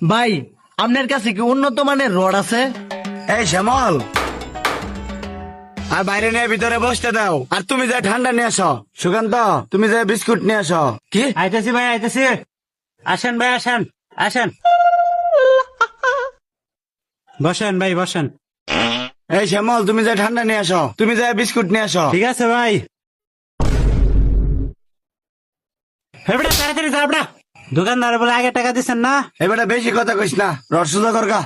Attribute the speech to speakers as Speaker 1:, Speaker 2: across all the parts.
Speaker 1: ভাই আপনার কাছে কি উন্নত মানের রড আছে?
Speaker 2: এই শ্যামল, আর বাইরে নিয়ে ভিতরে বসতে দাও। আর তুমি যা ঠান্ডা নিয়ে আসো। সুকান্ত, তুমি যা বিস্কুট নিয়ে আসো।
Speaker 1: কি?
Speaker 3: আইতেছি ভাই, আইতেছি। আসেন ভাই, আসেন আসেন, বসেন ভাই বসেন।
Speaker 2: এই শ্যামল, তুমি যা ঠান্ডা নিয়ে আসো। তুমি যা বিস্কুট নিয়ে আসো।
Speaker 3: ঠিক আছে ভাই। হেবড়া তাড়াতাড়ি যা বেটা। দোকানদার বলে আগে টাকা দিচ্ছেন না?
Speaker 2: এবারে বেশি কথা কইস না, রড সোজা করগা।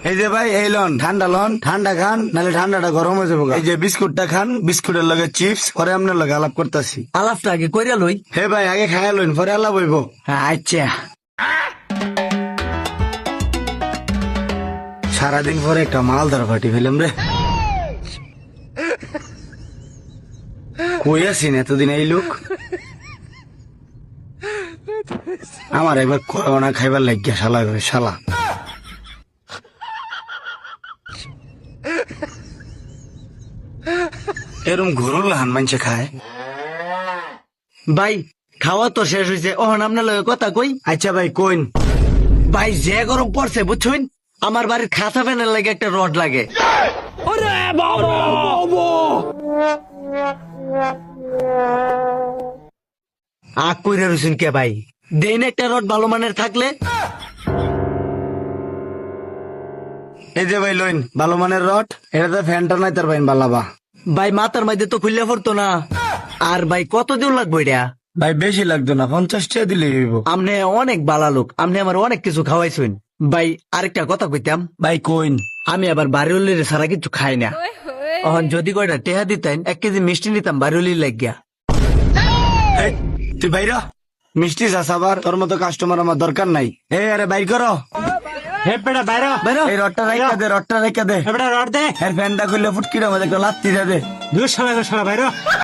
Speaker 2: এই যে ভাই, এই লন ঠান্ডা, লন ঠান্ডা খান, নাহলে ঠান্ডাটা গরম হয়ে যাবো। এই যে বিস্কুটটা খান, বিস্কুটের লগে চিপস, পরে আপনার লগে আলাপ করতেছি।
Speaker 1: আলাপটা আগে কইরা লই।
Speaker 2: হে ভাই, আগে খায়া লইন, পরে আলাপ হইব।
Speaker 1: আচ্ছা।
Speaker 2: সারাদিন পরে একটা মালদার পার্টি ফেলাম রে। কই আছেন এতদিন এই লোক? আমার একবার করোনা খাইবার লাগিয়া শালা করে শালা। এরম ঘুরুল হান মানছে খায়।
Speaker 1: ভাই খাওয়া তো শেষ হয়েছে, ওহন আপনার লগে কথা কই।
Speaker 2: আচ্ছা ভাই, কইন।
Speaker 1: ভাই যে গরম পড়ছে বুঝছেন, আমার বাড়ির খাতা ফ্যানের লাগে একটা রড লাগে। আগ কইরা রয়েছেন কে ভাই? দেন একটা রড ভালো মানের থাকলে।
Speaker 2: এই যে ভাই লইন ভালো মানের রড। এটাতে ফ্যানটা নাই তার ভাই বালাবা।
Speaker 1: ভাই মাথার মধ্যে তো খুললে পড়তো না। আর ভাই কত দিন লাগবে এটা?
Speaker 2: ভাই বেশি লাগতো না, 50 টাকা দিলে হইব।
Speaker 1: আপনি অনেক বালা লোক, আপনি আমার অনেক কিছু খাওয়াইছেন। ভাই আরেকটা কথা কইতাম,
Speaker 2: ভাই কইন।
Speaker 1: আমি আবার বাড়িওয়ালির সারা কিছু খাই না। এখন যদি কয়টা টেহা দিতেন, 1 কেজি মিষ্টি নিতাম বাড়িওয়ালির লাগিয়া।
Speaker 2: এই, তুই বাইরা মিষ্টি চাষাবার, তোর মতো কাস্টমার আমার দরকার নাই। এই আরে বাইর করো।
Speaker 3: হে বেটা বাইরে
Speaker 1: বেরো।
Speaker 2: এই রডটা রেখা দে, রডটা রেখা দে।
Speaker 3: হে বেটা রড দে।
Speaker 2: এর ফ্যানটা খুললে ফুটকির আমাদের একটা লাত্তি দে।
Speaker 3: দুই সবাই বাইরে।